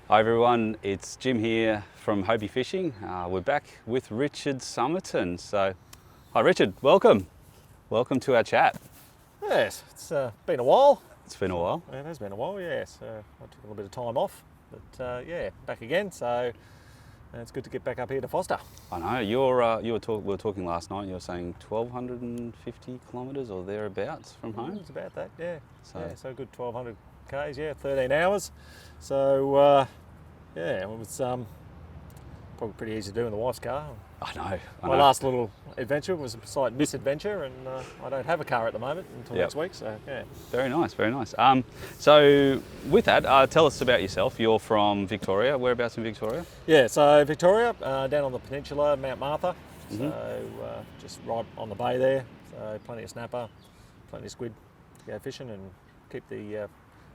Hi everyone, it's Jim here from Hobie Fishing. We're back with Richard Somerton. So, hi Richard, welcome. Welcome to our chat. Yes, it's been a while. It's been a while. It has been a while, yes. I took a little bit of time off, but yeah, back again. So it's good to get back up here to Forster. I know, we were talking last night, you were saying 1,250 kilometres or thereabouts from home? It's about that, yeah. So good 1,200 k's, yeah, 13 hours. So yeah, it was probably pretty easy to do in the wife's car. I know. My last little adventure was a slight misadventure, and I don't have a car at the moment until next week, so yeah. Very nice, very nice. So with that, tell us about yourself. You're from Victoria. Whereabouts in Victoria? Yeah, so Victoria, down on the peninsula, Mount Martha. So just right on the bay there. So plenty of snapper, plenty of squid to go fishing and keep the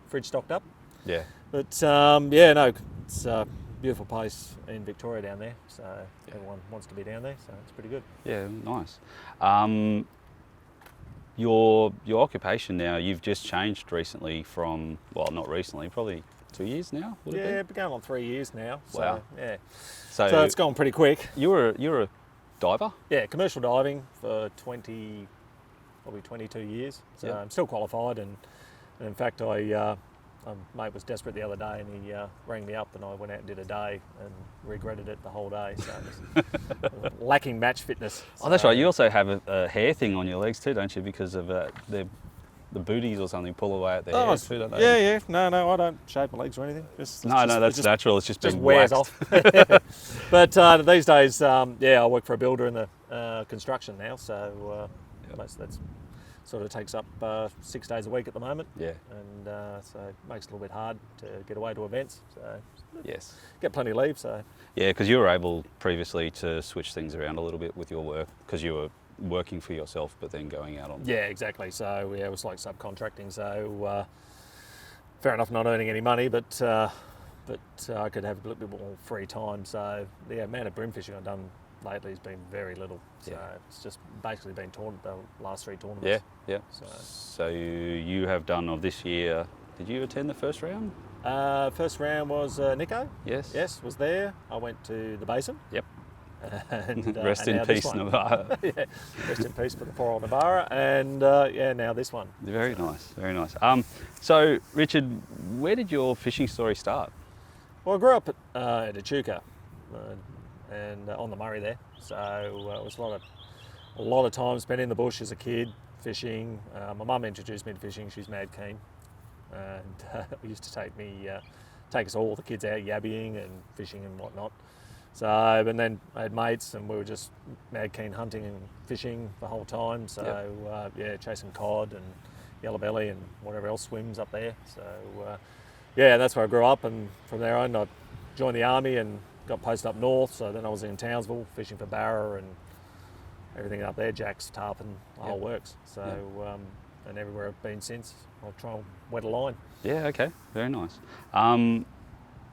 fridge stocked up. Yeah. But yeah, no, it's a beautiful place in Victoria down there. So everyone wants to be down there, so it's pretty good. Yeah, nice. Your occupation now, you've just changed recently from, well, not recently, probably 2 years now, would it be? Yeah, been going on 3 years now. So, Wow. Yeah. So it's gone pretty quick. you're a diver? Yeah, commercial diving for probably 22 years. So Yep. I'm still qualified, and in fact, my mate was desperate the other day, and he rang me up, and I went out and did a day, and regretted it the whole day. So it was lacking match fitness. Oh, that's right. You also have a hair thing on your legs too, don't you? Because of the booties or something pull away at the hair too, don't they? Yeah. No, I don't shave my legs or anything. No, that's natural. It's just been wears waxed. off. But these days, I work for a builder in the construction now, so most of that's sort of takes up 6 days a week at the moment. Yeah. And so it makes it a little bit hard to get away to events. So Yes. get plenty of leave. So Yeah, because you were able previously to switch things around a little bit with your work because you were working for yourself, but then going out on. yeah, exactly. So yeah, it was like subcontracting. So fair enough, not earning any money, but I could have a little bit more free time. So the amount of bream fishing I've done lately has been very little. So it's just basically been the last 3 tournaments. Yeah. So you have done of this year. Did you attend the first round? First round was Nico. Yes. Yes, was there. I went to the basin. Yep. And, Rest and in now this peace, one. Navarra. Yeah, rest in peace for the poor old Navarra. And now this one. Very nice, very nice. So Richard, where did your fishing story start? Well, I grew up at Echuca and on the Murray there. So it was a lot of time spent in the bush as a kid fishing. My mum introduced me to fishing. She's mad keen, and used to take us all, the kids, out yabbying and fishing and whatnot. So, and then I had mates, and we were just mad keen hunting and fishing the whole time. So chasing cod and yellow belly and whatever else swims up there. So that's where I grew up, and from there on I joined the army and got posted up north. So then I was in Townsville fishing for barra and everything up there, jacks, tarpon, the whole works. So and everywhere I've been since, I'll try and wet a line. Yeah, okay, very nice.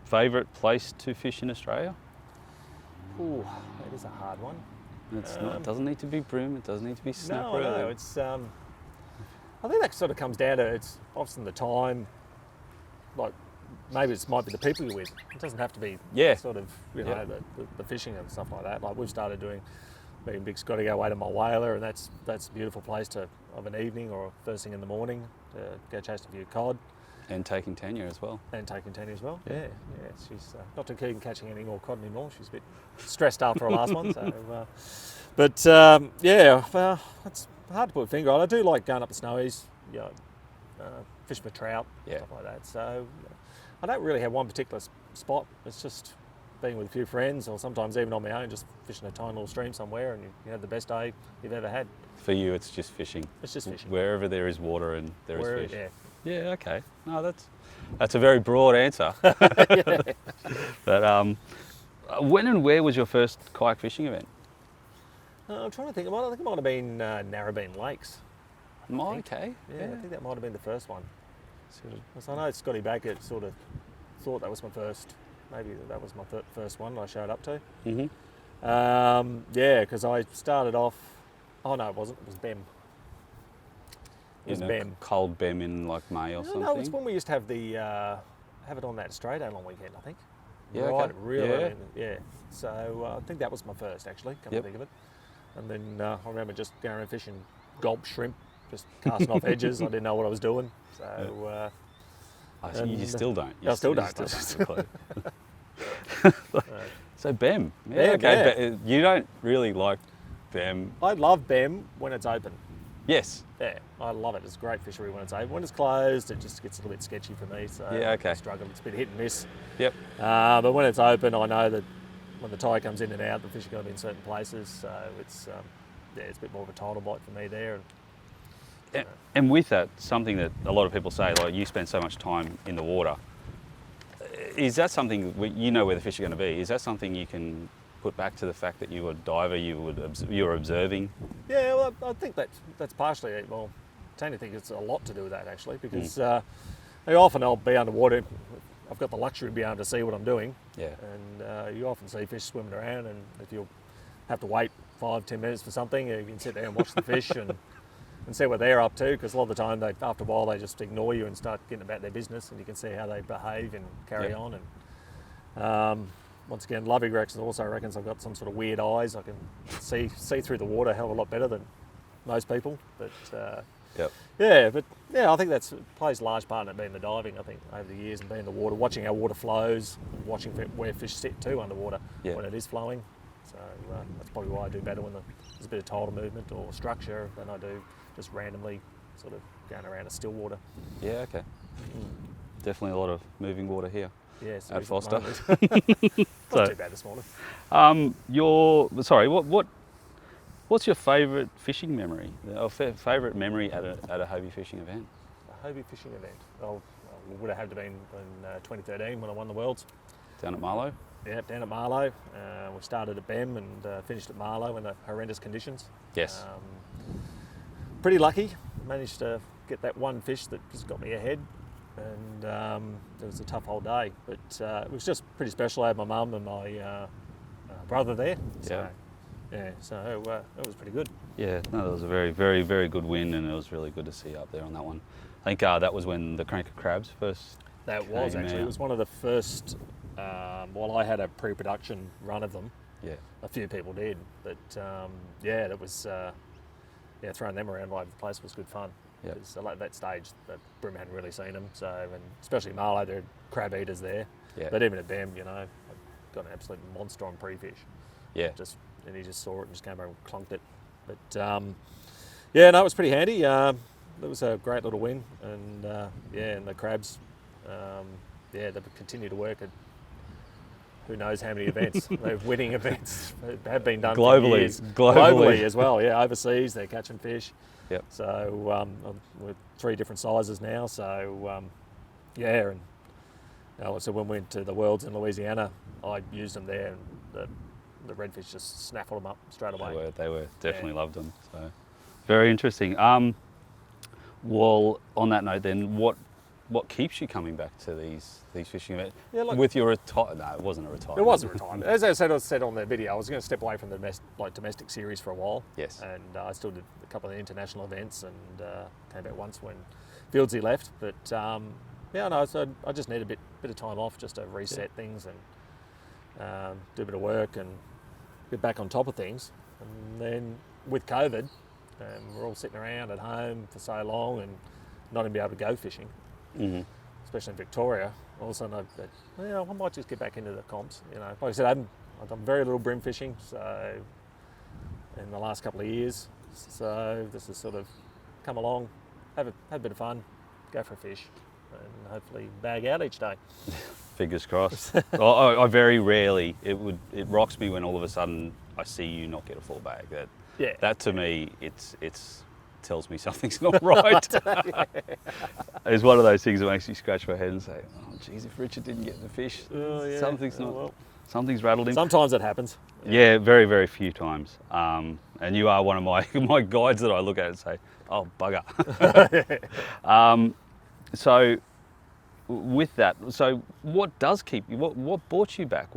Favourite place to fish in Australia? Ooh, that is a hard one. It doesn't need to be bream, it doesn't need to be snapper. No, it's. I think that sort of comes down to it's often the time. Like maybe it might be the people you're with. It doesn't have to be sort of the fishing and stuff like that. Like we've started doing being big Scotty go away to my whaler, and that's a beautiful place of an evening or first thing in the morning to go chase a few cod. And taking Tanya as well. Yeah. She's not too keen catching any more cod anymore. She's a bit stressed after her last one. So, it's hard to put a finger on. I do like going up the snowies, fish for trout, stuff like that. So I don't really have one particular spot. It's just being with a few friends, or sometimes even on my own, just fishing a tiny little stream somewhere, and you have the best day you've ever had. For you, it's just fishing. It's just fishing. Wherever there is water and there is fish. Yeah. Yeah, okay. No, that's a very broad answer. But when and where was your first kayak fishing event? I'm trying to think. I think it might have been Narrabeen Lakes. Okay. Yeah, I think that might have been the first one. So I know Scotty Baggett sort of thought that was my first. Maybe that was my first one I showed up to. Mm-hmm. Because I started off. Oh no, it wasn't. It was BEM. It was BEM. Cold BEM in like May or something. No, it's when we used to have the have it on that Australia long weekend, I think. Yeah, right, okay. really, Yeah. yeah. So I think that was my first, actually, come to think of it. And then I remember just going around fishing gulp shrimp, just casting off edges. I didn't know what I was doing. So You still don't. I still don't. Still don't have a clue. So BEM. Yeah, BEM, okay. yeah. But you don't really like BEM. I love BEM when it's open. Yes. Yeah, I love it. It's a great fishery when it's open. When it's closed, it just gets a little bit sketchy for me. So Yeah, okay. I struggle. It's a bit hit and miss. Yep. But when it's open, I know that when the tide comes in and out, the fish are going to be in certain places. So it's it's a bit more of a tidal bite for me there. And with that, something that a lot of people say, like you spend so much time in the water, is that something, you know where the fish are going to be, is that something you can put back to the fact that you were a diver, you were observing? Yeah, well, I think that's partially it. Well, I tend to think it's a lot to do with that, actually, because often I'll be underwater. I've got the luxury of being able to see what I'm doing. Yeah. And you often see fish swimming around, and if you have to wait 5-10 minutes for something, you can sit there and watch the fish and see what they're up to, because a lot of the time, after a while, they just ignore you and start getting about their business, and you can see how they behave and carry on. And once again, Lovey also reckons I've got some sort of weird eyes. I can see through the water a hell of a lot better than most people. But I think that plays a large part in it being the diving. I think over the years and being in the water, watching how water flows, watching where fish sit too underwater when it is flowing. So that's probably why I do better when there's a bit of tidal movement or structure than I do just randomly sort of going around a still water. Yeah, okay. Definitely a lot of moving water here. Yes, at Forster. Not too bad this morning. What's your favourite fishing memory? Or favourite memory at a Hobie fishing event? A Hobie fishing event. Oh, it would have had to been in 2013 when I won the Worlds. Down at Marlow? Yeah, down at Marlow. We started at BEM and finished at Marlow in the horrendous conditions. Yes. Pretty lucky. Managed to get that one fish that just got me ahead, and it was a tough whole day. But it was just pretty special. I had my mum and my brother there. So, so it was pretty good. Yeah, no, that was a very, very, very good win, and it was really good to see you up there on that one. I think that was when the Cranker Crabs first. That was actually. It was one of the first. I had a pre-production run of them. Yeah. A few people did, but that was. Throwing them around all over the place was good fun. Yeah. Because at that stage, the Brim hadn't really seen them, and especially Marlow, there are crab eaters there. Yeah. But even at BEM, I got an absolute monster on pre-fish. Yeah. And he just saw it and just came over and clonked it. But it was pretty handy. It was a great little win, and and the crabs, they've continued to work at who knows how many events. They're winning events. They have been done globally. For years. Globally as well. Yeah, overseas they're catching fish. Yep. So we're 3 different sizes now. So and so when we went to the Worlds in Louisiana, I used them there, and the redfish just snaffled them up straight away. They were definitely loved them. So very interesting. Well, on that note, then, what keeps you coming back to these fishing events? Yeah, look, with your retirement? No, it wasn't a retirement. It wasn't retirement. As I said on the video, I was going to step away from the domestic series for a while. Yes. And I still did a couple of the international events, and came back once when Fieldsy left. But so I just need a bit of time off just to reset things and do a bit of work and get back on top of things. And then with COVID, we're all sitting around at home for so long and not even be able to go fishing. Mm-hmm. Especially in Victoria, all of a sudden I thought, I might just get back into the comps. Like I said, I've done very little brim fishing, so in the last couple of years. So this has sort of come along, have a bit of fun, go for a fish, and hopefully bag out each day. Fingers crossed. I very rarely. It rocks me when all of a sudden I see you not get a full bag. That to me, it's tells me something's not right. It's one of those things that makes you scratch my head and say, "Oh, geez, if Richard didn't get the fish, something's rattled him." Sometimes it happens. Yeah, very, very few times. And you are one of my guides that I look at and say, "Oh, bugger." So, with that, what does keep you? What brought you back?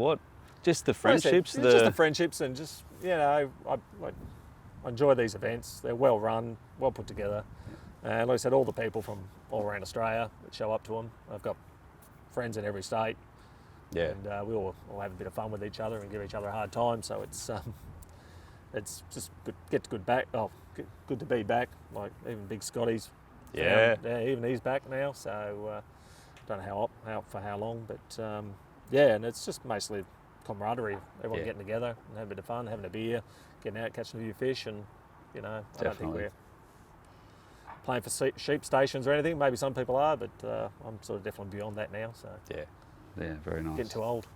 Just the friendships? Just the friendships, and just I enjoy these events. They're well run, well put together. And like I said, all the people from all around Australia that show up to them. I've got friends in every state. Yeah. And we all have a bit of fun with each other and give each other a hard time. So it's just good to be back. Like even Big Scotty's, even he's back now. So don't know how long, but and it's just mostly camaraderie. Everyone getting together and having a bit of fun, having a beer, getting out, catching a few fish, and I don't think we're playing for sheep stations or anything. Maybe some people are, but I'm sort of definitely beyond that now. So yeah, very nice. Getting too old.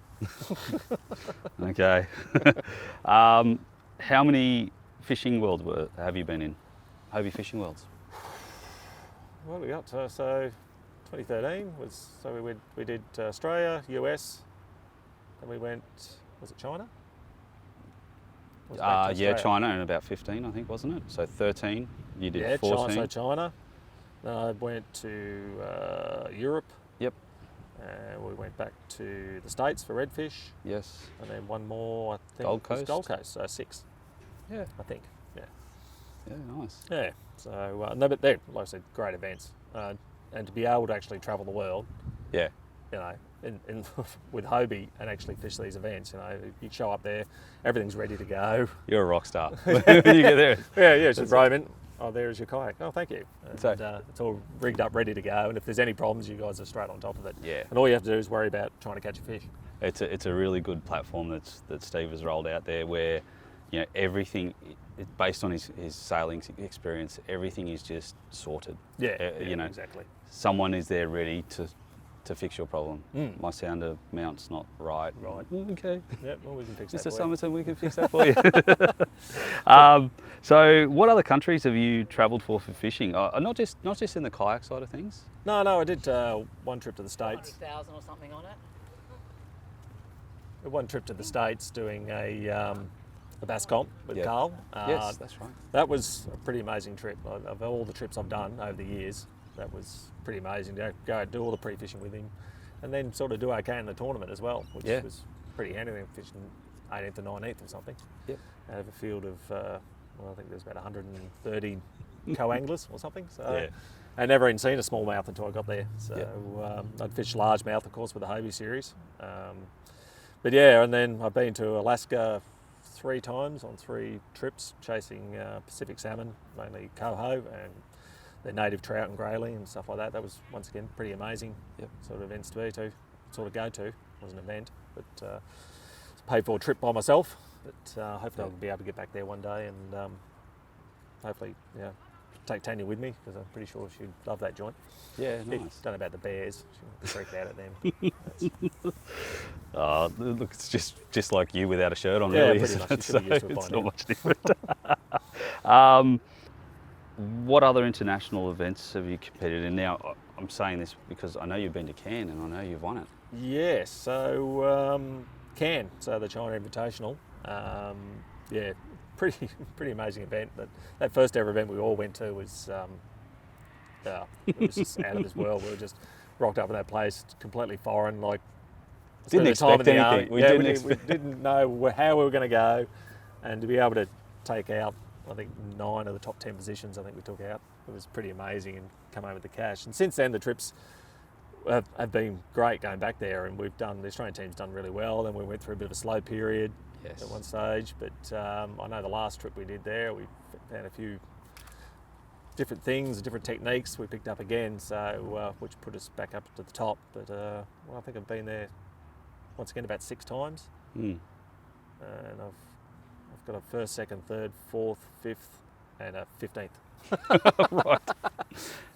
Okay. How many fishing worlds have you been in? Hobie Fishing Worlds. What we got? So 2013 was, so we did Australia, US, and we went, was it China? China, and about 15, I think, wasn't it? So 13, you did 14. China. Then I went to Europe. Yep. And we went back to the States for redfish. Yes. And then one more, I think. Gold Coast. Gold Coast, so 6. Yeah. I think. Yeah. Yeah, nice. Yeah. So no, but they're, like I said, great events, and to be able to actually travel the world. Yeah. You know, in with Hobie and actually fish these events. You know, you show up there, everything's ready to go. You're a rock star when you get there. Yeah. Just roam in. Oh, there's your kayak. Oh, thank you. And, it's all rigged up, ready to go. And if there's any problems, you guys are straight on top of it. Yeah. And all you have to do is worry about trying to catch a fish. It's a really good platform that Steve has rolled out there, where everything, based on his sailing experience, everything is just sorted. Yeah, exactly. Someone is there ready to fix your problem. My sounder mount's not right. Right. Okay. Yep, well, we can fix that Mr. for Somerton, we can fix that for you. So what other countries have you travelled for fishing? Not just in the kayak side of things? No, I did one trip to the States. 100,000 or something on it. One trip to the States doing a bass comp with Carl. Yes, that's right. That was a pretty amazing trip. Of all the trips I've done over the years, that was pretty amazing to go do all the pre-fishing with him, and then sort of do okay in the tournament as well, which was pretty handy. We were fishing 18th and 19th or something. Yep. Out of a field of, I think there's about 130 co-anglers or something. So I'd never even seen a smallmouth until I got there. So I'd fished largemouth, of course, with the Hobie series. But and then I've been to Alaska 3 times on 3 trips, chasing Pacific salmon, mainly coho, and the native trout and grayling and stuff like that. That was, once again, pretty amazing sort of events to go to. It was an event, but paid for a trip by myself. But hopefully I'll be able to get back there one day, and hopefully take Tanya with me, because I'm pretty sure she'd love that joint. Yeah, nice. Don't know about the bears. She'll freak out at them. Look, it's just like you without a shirt on, really, pretty isn't much. it? So it's not much different. What other international events have you competed in? Now, I'm saying this because I know you've been to Cannes, and I know you've won it. Yes, so Cannes, so the China Invitational. Pretty amazing event. That first ever event we all went to was it was just out of this world. We were just rocked up in that place, completely foreign. Like, didn't expect anything. We didn't know how we were going to go, and to be able to take out, I think, 9 of the top 10 positions, I think we took out. It was pretty amazing, and come home with the cash. And since then, the trips have been great going back there, and the Australian team's done really well. And we went through a bit of a slow period at one stage, but I know the last trip we did there, we found a few different things, different techniques we picked up again, so which put us back up to the top. But I think I've been there once again about 6 times, and I've got a 1st, 2nd, 3rd, 4th, 5th, and a 15th. Right.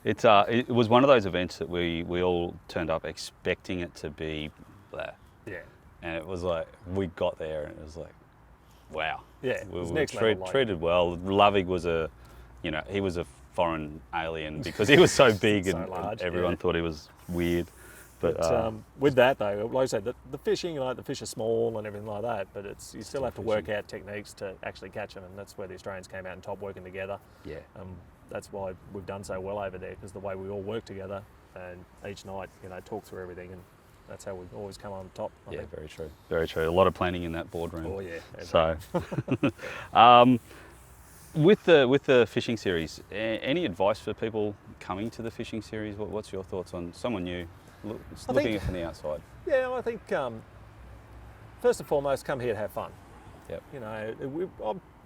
It was one of those events that we all turned up expecting it to be blah. Yeah. And it was like, we got there and it was like, wow. Yeah, we were treated well. Lovig was he was a foreign alien because he was so big so and large, everyone thought he was weird. But with that though, like I said, the fishing, the fish are small and everything like that, but you still have to work out techniques to actually catch them, and that's where the Australians came out on top working together. Yeah. That's why we've done so well over there, because the way we all work together and each night, talk through everything, and that's how we always come on top. I think. Very true. Very true. A lot of planning in that boardroom. Oh yeah. So, with the fishing series, any advice for people coming to the fishing series? What's your thoughts on someone new? looking at it from the outside? Yeah, I think first and foremost, come here to have fun. Yep. You know,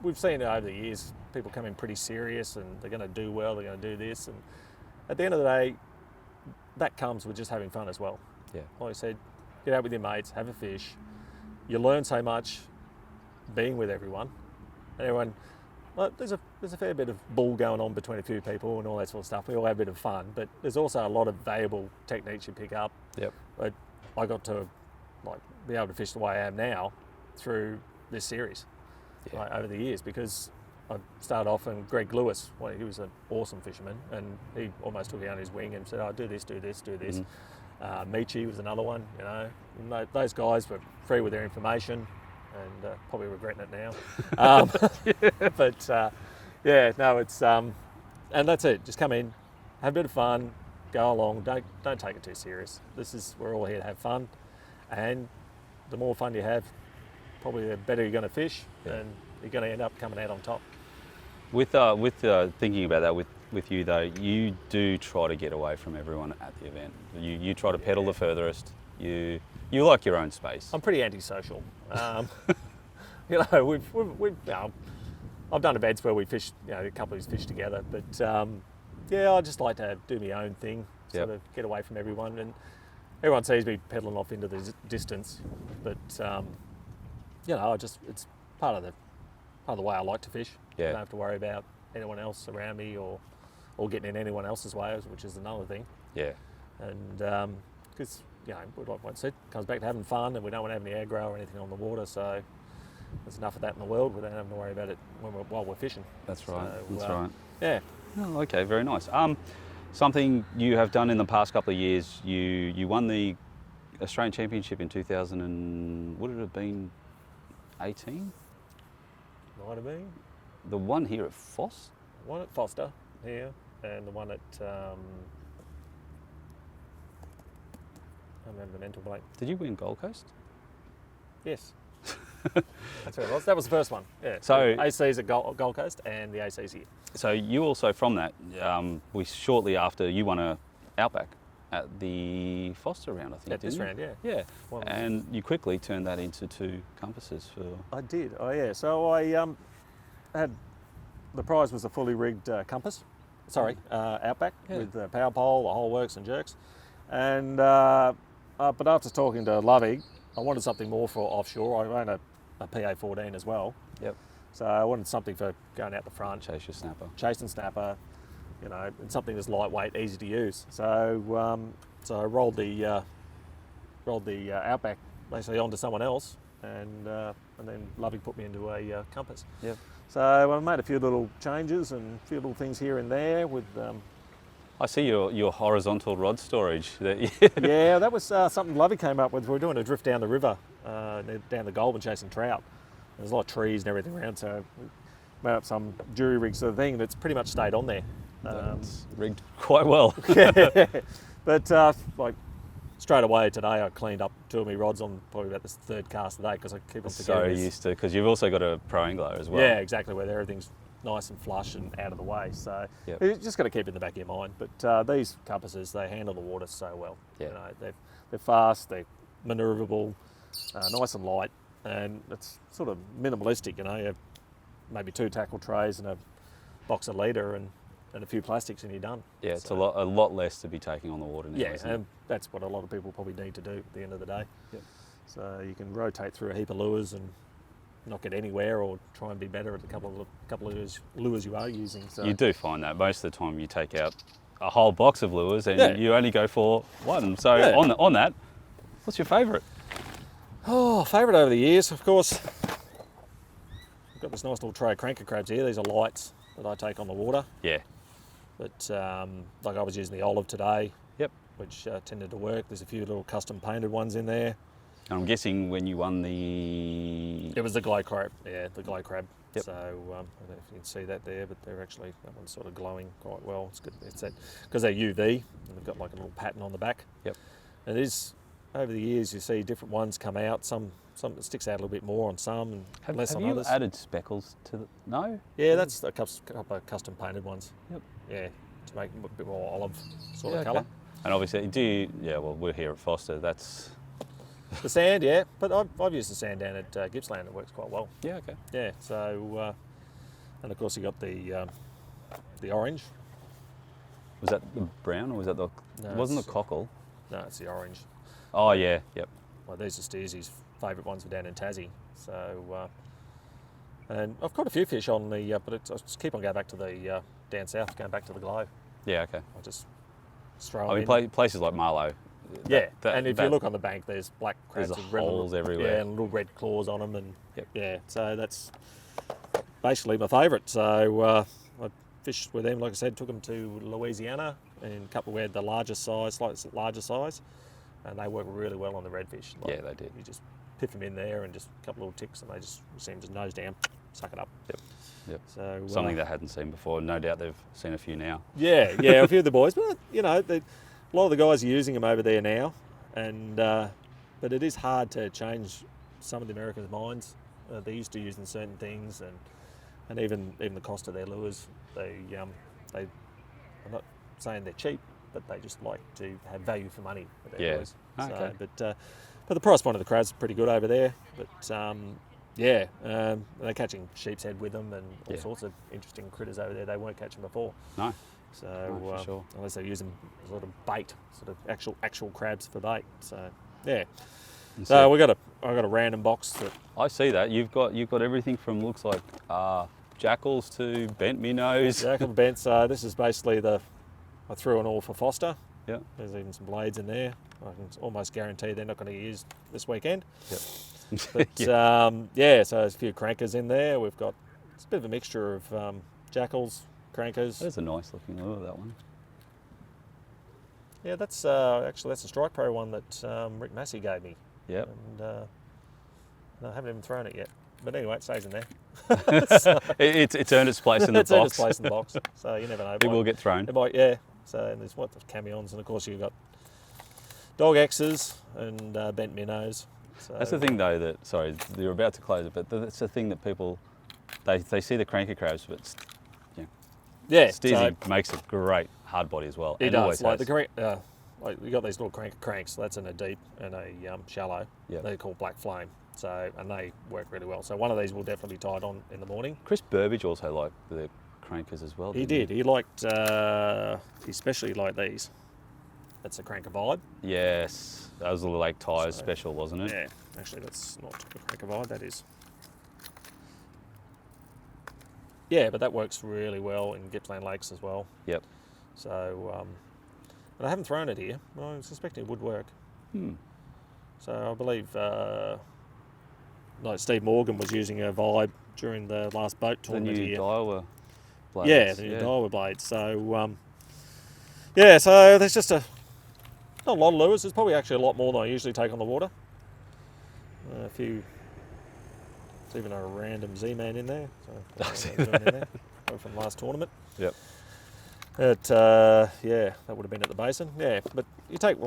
we've seen it over the years. People come in pretty serious, and they're going to do well. They're going to do this, and at the end of the day, that comes with just having fun as well. Yeah. Like I said, get out with your mates, have a fish. You learn so much being with everyone. And everyone, well, there's a fair bit of bull going on between a few people and all that sort of stuff. We all have a bit of fun, but there's also a lot of valuable techniques you pick up. Yep. But I got to be able to fish the way I am now through this series over the years, because I started off, and Greg Lewis, he was an awesome fisherman, and he almost took it under his wing and said, "Oh, do this, do this, do this." Michi was another one. You know, and those guys were free with their information, and probably regretting it now. But yeah, no, it's and that's it. Just come in, have a bit of fun, go along. Don't take it too serious. We're all here to have fun, and the more fun you have, probably the better you're going to fish, and you're going to end up coming out on top. With thinking about that with you though, you do try to get away from everyone at the event. You try to pedal the furthest. You like your own space. I'm pretty antisocial. You know, I've done events where we fish, you know, a couple of us fish together, but yeah, I just like to do my own thing, sort of get away from everyone, and everyone sees me pedaling off into the distance, but you know, it's part of the way I like to fish. Yeah. I don't have to worry about anyone else around me or getting in anyone else's way, which is another thing. Yeah. And because, you know, like I said, it comes back to having fun, and we don't want to have any aggro or anything on the water, so there's enough of that in the world. We don't have to worry about it while we're fishing. That's right. So, that's right. Yeah. Oh, okay, very nice. Something you have done in the past couple of years, you won the Australian Championship in 2000 and would it have been 18? Might have been. The one here at Foss? One at Forster here, and the one at I'm having a mental blank. Did you win Gold Coast? Yes. That's what it was. That was the first one. Yeah. So AC's at Gold Coast, and the AC's here. So you also, from that, shortly after you won a Outback at the Foster round, I think. At this round, yeah. Yeah. And you quickly turned that into 2 compasses for. I did. Oh yeah. So I had the prize was a fully rigged compass. Sorry, Outback with the power pole, the whole works and jerks. And but after talking to Lovey, I wanted something more for offshore. I own a PA14 as well. Yep. So I wanted something for going out the front. Chase your snapper. Chase and snapper, you know, and something that's lightweight, easy to use. So so I rolled the Outback basically onto someone else, and then Lovey put me into a compass. Yep. So I made a few little changes and a few little things here and there with. I see your horizontal rod storage. Yeah, that was something Lovey came up with. We were doing a drift down the river, down the Goulburn chasing trout. There's a lot of trees and everything around, so we made up some jury rig sort of thing that's pretty much stayed on there. It's rigged quite well. Yeah. But like straight away today, I cleaned up 2 of my rods on probably about the 3rd cast today because I keep them together. So used to, because you've also got a Pro Angler as well. Yeah, exactly, where everything's nice and flush and out of the way. So you just got to keep it in the back of your mind. But these compasses, they handle the water so well. Yeah. You know, they're fast, they're manoeuvrable, nice and light, and it's sort of minimalistic. You know, you have maybe 2 tackle trays and a box of leader and a few plastics, and you're done. Yeah, it's a lot less to be taking on the water now. Yeah, isn't and that's what a lot of people probably need to do at the end of the day. Yep. So you can rotate through a heap of lures and not get anywhere, or try and be better at a couple of lures you are using. So you do find that most of the time you take out a whole box of lures and you only go for one. So on that, what's your favourite? Oh, favourite over the years, of course. I've got this nice little tray of cranker crabs here. These are lights that I take on the water. Yeah. But like I was using the olive today. Yep. Which tended to work. There's a few little custom painted ones in there. And I'm guessing when you won the... It was the glow crab, yeah, the glow crab. Yep. So I don't know if you can see that there, but they're actually, that one's sort of glowing quite well. It's good. It's that, because they're UV, and they've got like a little pattern on the back. Yep. And it is, over the years, you see different ones come out. Some that sticks out a little bit more on some and less on others. Have you added speckles to the... No? Yeah, that's a couple of custom painted ones. Yep. Yeah, to make them a bit more olive sort of colour. And obviously, well, we're here at Forster. That's The sand, yeah, but I've used the sand down at Gippsland. It works quite well. yeah, okay. Yeah, so and of course you got the orange. Was that the brown or was that the? No, it wasn't the cockle. No, it's the orange. Oh yeah, yep. Well, these are Steersy's favourite ones for down in Tassie. So, and I've caught a few fish on the, but I just keep on going back to the down south, going back to the Globe. Yeah, okay. I just throw I them mean, in. Places like Marlow. Yeah, and if you look on the bank, there's black crabs there's with holes everywhere. Yeah, and little red claws on them, and Yep. yeah, so that's basically my favourite. So I fished with them, like I said, took them to Louisiana, and a couple we had the largest size, slightly larger size, and they work really well on the redfish. Yeah, they did. You just piff them in there, and just a couple little ticks, and they just seem to nose down, suck it up. Yep. So Something they hadn't seen before. No doubt they've seen a few now. yeah, a few of the boys, but you know, a lot of the guys are using them over there now, and but it is hard to change some of the Americans' minds. They're used to using certain things, and even the cost of their lures. I'm not saying they're cheap, but they just like to have value for money with their lures. Okay. So, but the price point of the crabs is pretty good over there. But they're catching sheep's head with them and all sorts of interesting critters over there they weren't catching before. No. So for sure. unless they use them as sort of bait, sort of actual crabs for bait. So yeah. So I got a random box that I see that you've got everything from looks like jackals to bent minnows. jackal bent. So this is basically I threw an all for Forster. Yeah. There's even some blades in there. I can almost guarantee they're not going to get used this weekend. Yep. But so there's a few crankers in there. We've got it's a bit of a mixture of jackals, crankers. That's a nice looking lure, that one. Yeah, that's actually that's a Strike Pro one that Rick Massey gave me. Yep. And I haven't even thrown it yet. But anyway, it stays in there. It's earned its place in the It's box. earned its place in the box. So you never know. It will get thrown. It might, yeah. So and there's the camions, and of course you've got dog X's and bent minnows. So, That's the thing though that, sorry, you're about to close it, but that's the thing that people, they see the cranker crabs, but Steezy makes a great hard body as well. It does. Like you got these little cranks. That's in a deep and a shallow. Yep. They're called Black Flame. So and they work really well. So one of these will definitely be tied on in the morning. Chris Burbage also liked the crankers as well. He did. He liked, he especially liked these. That's a cranker vibe. Yes, that was the Lake Tyres special, wasn't it? Yeah, actually that's not a cranker vibe, that is. Yeah, but that works really well in Gippsland Lakes as well. Yep. So, but I haven't thrown it here. I was suspecting it would work. So I believe, Steve Morgan was using a vibe during the last boat tournament here. The new Daiwa blades. Yeah, the new Daiwa blades. So, so there's just not a lot of lures. There's probably actually a lot more than I usually take on the water. A few. There's even a random Z-Man in there. So, from last tournament. Yep. But that would have been at the basin. Yeah, but you take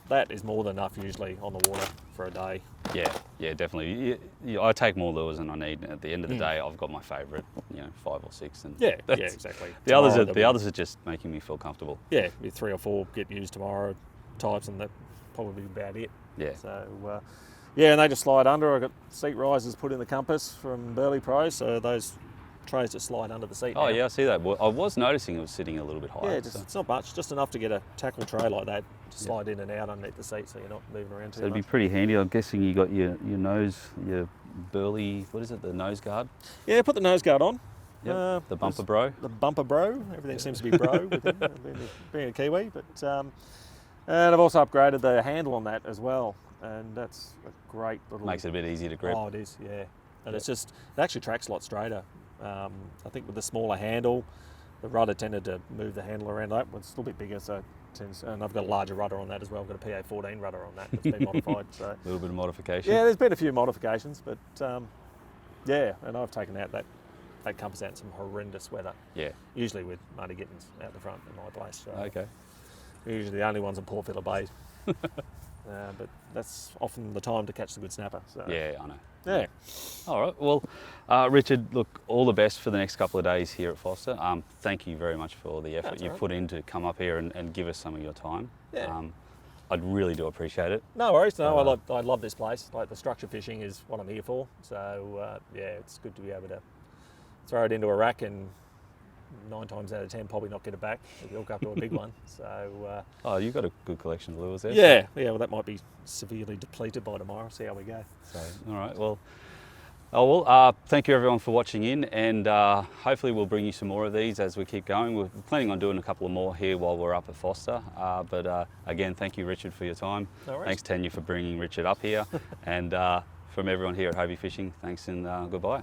that is more than enough usually on the water for a day. Yeah, definitely. I take more lures than I need. At the end of the day, I've got my favourite, 5 or 6, and exactly. The others are just making me feel comfortable. Yeah, 3 or 4 get used tomorrow types, and that probably about it. Yeah. So and they just slide under. I got seat risers put in the compass from Burley Pro, so those trays just slide under the seat. Oh now. yeah, I see that. Well, I was noticing it was sitting a little bit higher. Yeah, it's not much, just enough to get a tackle tray like that to slide in and out underneath the seat, so you're not moving around too So it'd much. be pretty handy. I'm guessing you got your nose, your Burley, what is it, the nose guard? Yeah, put the nose guard on. Yep. The bumper bro. The bumper bro. Everything seems to be bro with him, being a Kiwi. But and I've also upgraded the handle on that as well, and that's a great little. Makes it a bit easier to grip. Oh, it is, yeah. And it actually tracks a lot straighter. I think with the smaller handle, the rudder tended to move the handle around. That one's still a bit bigger, so and I've got a larger rudder on that as well. I've got a PA14 rudder on that that's been modified. So A little bit of modification. yeah, there's been a few modifications, but and I've taken out that compass out in some horrendous weather. Yeah. Usually with Marty Gittins out the front in my place. So Okay. we're usually the only ones in Port Phillip Bay. but that's often the time to catch the good snapper. So. Yeah, I know. Yeah. All right. Well, Richard, look, all the best for the next couple of days here at Forster. Thank you very much for the effort you've put in to come up here and give us some of your time. Yeah. I really do appreciate it. No worries. No, I love this place. Like, the structure fishing is what I'm here for. So yeah, it's good to be able to throw it into a rack and 9 times out of 10 probably not get it back. If you hook up to a big one. So. Oh, you've got a good collection of lures there. Yeah. Yeah. Well, that might be severely depleted by tomorrow. See how we go. So, all right. Well. Thank you everyone for watching in, and hopefully we'll bring you some more of these as we keep going. We're planning on doing a couple of more here while we're up at Forster. But again, thank you, Richard, for your time. No worries. Thanks, Tanya, for bringing Richard up here. And from everyone here at Hobie Fishing, thanks and goodbye.